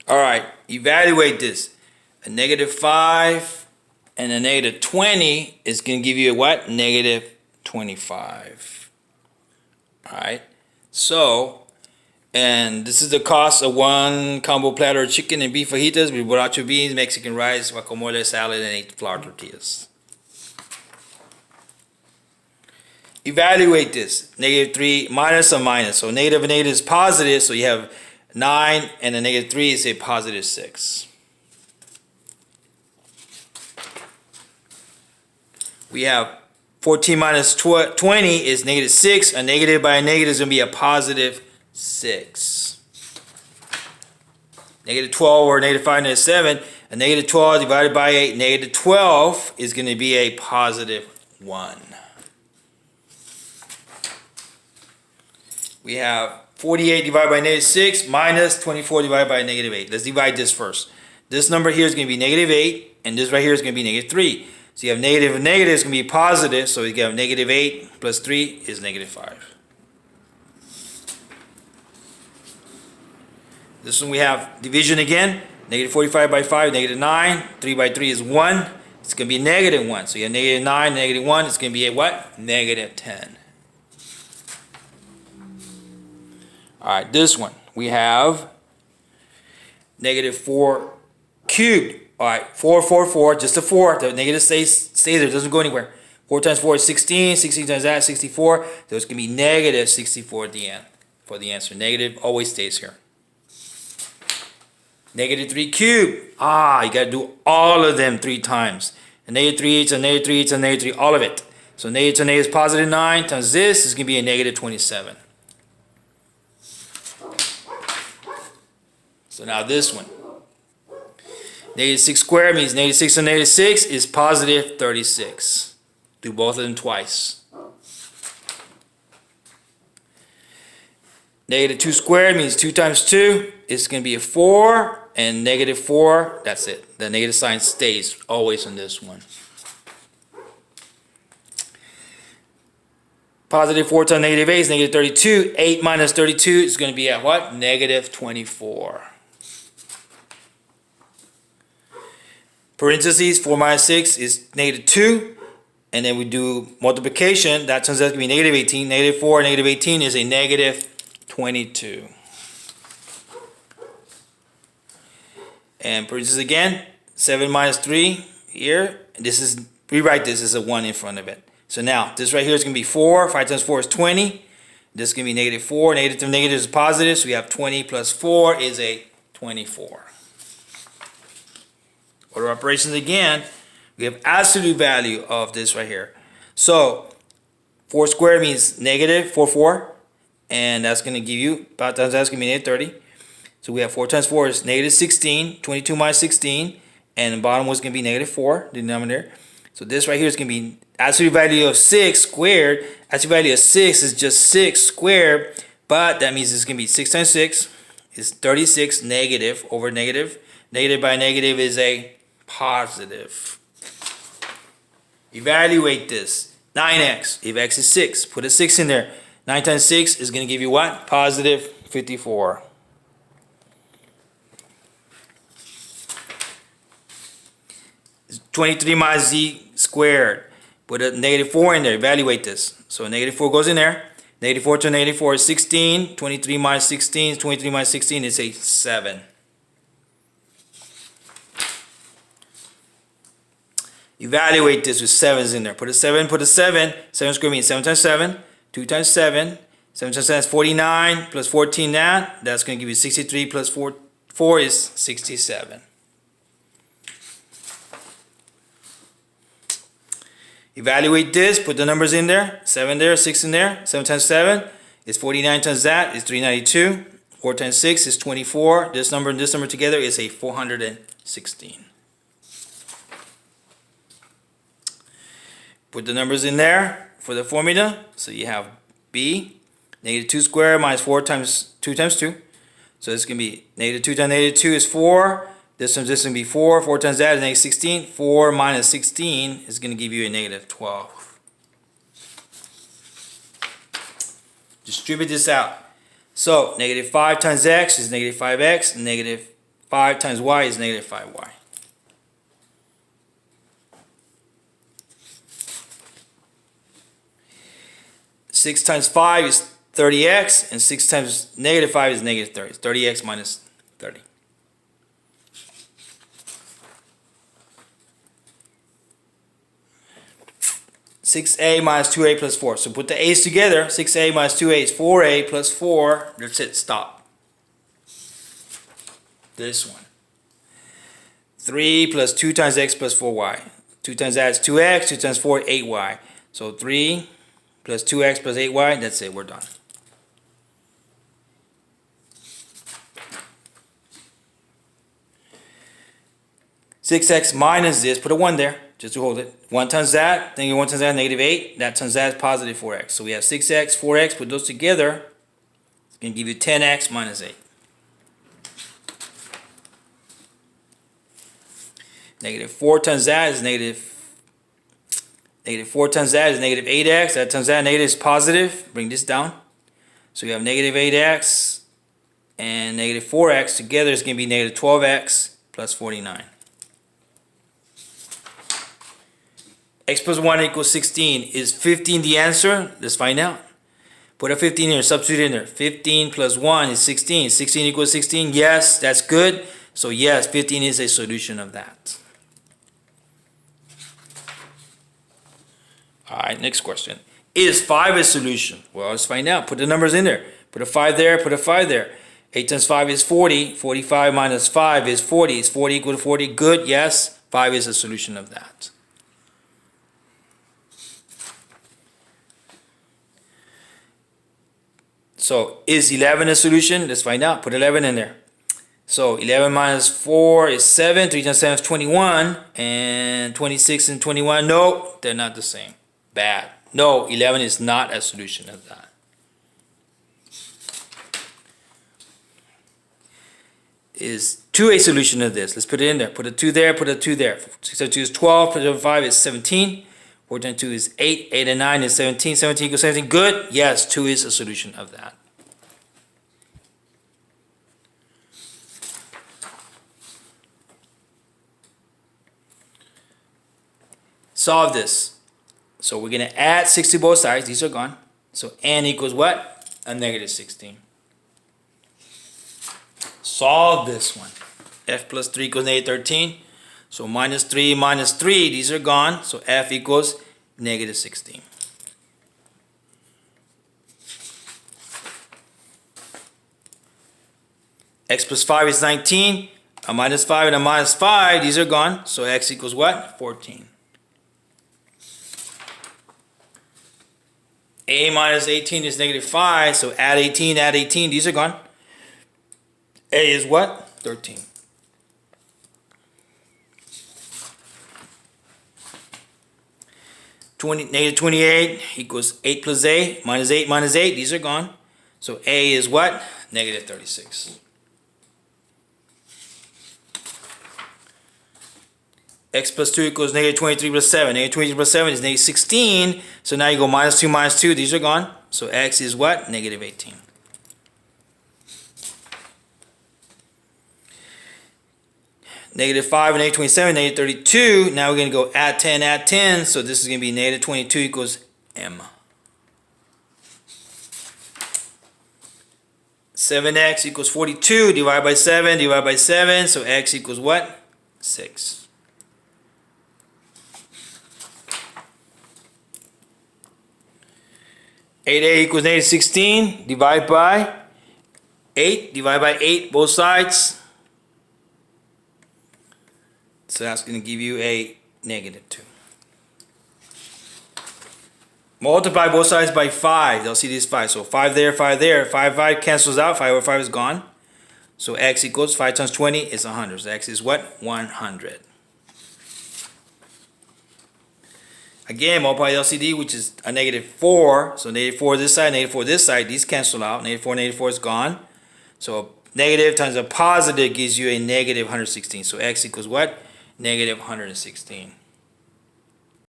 All right, evaluate this. A negative 5 and a negative 20 is going to give you a what? Negative 25. All right, so, and this is the cost of one combo platter of chicken and beef fajitas with borracho beans, Mexican rice, guacamole, salad, and 8 flour tortillas. Evaluate this. Negative 3 minus a minus. So negative and negative is positive, so you have 9 and a negative 3 is a positive 6. We have 14 minus 20 is negative 6. A negative by a negative is going to be a positive 6. Negative 12 or negative 5, negative 7. A negative 12 divided by 8, negative 12 is going to be a positive 1. We have 48 divided by negative 6 minus 24 divided by negative 8. Let's divide this first. This number here is going to be negative 8, and this right here is going to be negative 3. So you have negative and negative is going to be positive, so you have negative 8 plus 3 is negative 5. This one we have division again. Negative 45 by 5, negative 9. 3 by 3 is 1. It's going to be negative 1. So you have negative 9, negative 1. It's going to be a what? Negative 10. All right, this one, we have negative 4 cubed. All right, 4, 4, 4, just a 4. The negative stays there, it doesn't go anywhere. 4 times 4 is 16. 16 times that, 64. So it's going to be negative 64 at the end for the answer. Negative always stays here. Negative 3 cubed. You got to do all of them 3 times. A negative 3 each, a negative 3 each, a negative 3, all of it. So negative to negative is positive 9 times this is going to be a negative 27. So now this one. Negative 6 squared means negative 6 and negative 6 is positive 36. Do both of them twice. Negative 2 squared means 2 times 2 is going to be a 4. And negative 4, that's it. The negative sign stays always on this one. Positive 4 times negative 8 is negative 32. 8 minus 32 is going to be at what? Negative 24. Parentheses, 4 minus 6 is negative 2. And then we do multiplication. That turns out to be negative 18. Negative 4, negative 18 is a negative 22. And parentheses again. 7 minus 3 here. This is, rewrite this as a 1 in front of it. So now, this right here is going to be 4. 5 times 4 is 20. This is going to be negative 4. Negative to negative is positive. So we have 20 plus 4 is a 24. Order operations again, we have absolute value of this right here. So 4 squared means negative 4, 4. And that's going to give you, about times that's going to be negative 30. So we have 4 times 4 is negative 16. 22 minus 16. And the bottom was going to be negative 4, the denominator. So this right here is going to be absolute value of 6 squared. Absolute value of 6 is just 6 squared. But that means it's going to be 6 times 6 is 36 negative over negative. Negative by negative is a positive. Evaluate this. 9x. If x is 6, put a 6 in there. 9 times 6 is going to give you what? Positive 54. It's 23 minus z squared. Put a negative 4 in there. Evaluate this. So negative 4 goes in there. Negative 4 to negative 4 is 16. 23 minus 16 is 23 minus 16 is a 7. Evaluate this with 7's in there. Put a 7, put a 7. 7 squared means 7 times 7. 2 times 7. 7 times 7 is 49. Plus 14 that. That's going to give you 63 plus 4 is 67. Evaluate this. Put the numbers in there. 7 there, 6 in there. 7 times 7 is 49 times that is 392. 4 times 6 is 24. This number and this number together is a 416. Put the numbers in there for the formula. So you have b, negative 2 squared minus 4 times 2 times 2. So it's going to be negative 2 times negative 2 is 4. This is going to be 4. 4 times that is negative 16. 4 minus 16 is going to give you a negative 12. Distribute this out. So negative 5 times x is negative 5x. Negative 5 times y is negative 5y. Six times 5 is 30x, and 6 times negative 5 is negative 30. 30x minus 30. Six a minus 2a plus 4. So put the a's together. 6a minus 2a is 4a plus 4. That's it. Stop. This one. 3 plus 2 times x plus 4y. 2 times that is 2x. 2 times 4, 8y. So 3 plus 2x plus 8y. That's it. We're done. Six x minus this. Put a 1 there just to hold it. 1 times that. Then 1 times that, negative 8. That times that is positive 4x. So we have 6x, 4x. Put those together. It's going to give you 10x minus 8. Negative 4 times that is negative 4 times that is negative 8x. That times that negative is positive. Bring this down. So you have negative 8x and negative 4x. Together is going to be negative 12x plus 49. X plus 1 equals 16. Is 15 the answer? Let's find out. Put a 15 here. Substitute in there. 15 plus 1 is 16. 16 equals 16. Yes, that's good. So yes, 15 is a solution of that. All right, next question. Is 5 a solution? Well, let's find out. Put the numbers in there. Put a 5 there, put a 5 there. 8 times 5 is 40. 45 minus 5 is 40. Is 40 equal to 40? Good, yes. 5 is a solution of that. So, is 11 a solution? Let's find out. Put 11 in there. So 11 minus 4 is 7. 3 times 7 is 21. And 26 and 21, no, they're not the same. Bad. No, 11 is not a solution of that. Is 2 a solution of this? Let's put it in there. Put a 2 there, put a 2 there. 6 times 2 is 12. 4 times 5 is 17. 4 times 2 is 8. 8 and 9 is 17. 17 equals 17. Good. Yes, 2 is a solution of that. Solve this. So we're going to add 6 to both sides. These are gone. So n equals what? A negative 16. Solve this one. F plus 3 equals negative 13. So minus 3 minus 3. These are gone. So F equals negative 16. X plus 5 is 19. A minus 5 and a minus 5. These are gone. So X equals what? 14. A minus 18 is negative 5, so add 18, these are gone. A is what? 13. Negative 28 equals 8 plus A, minus 8, these are gone. So A is what? Negative 36. X plus 2 equals negative 23 plus 7. Negative 23 plus 7 is negative 16. So now you go minus 2 minus 2. These are gone. So X is what? Negative 18. Negative 5 and negative 27, negative 32. Now we're going to go add 10. So this is going to be negative 22 equals M. 7x equals 42. Divide by 7. So X equals what? 6. 8a equals negative 16. Divide by 8. Divide by 8, both sides. So that's going to give you a negative 2. Multiply both sides by 5. They'll see this 5. So 5 there, 5 there. 5 cancels out. 5 over 5 is gone. So X equals 5 times 20 is 100. So X is what? 100. Again, multiply LCD, which is a negative 4. So negative 4 this side, negative 4 this side. These cancel out. Negative 4 is gone. So negative times a positive gives you a negative 116. So X equals what? Negative 116.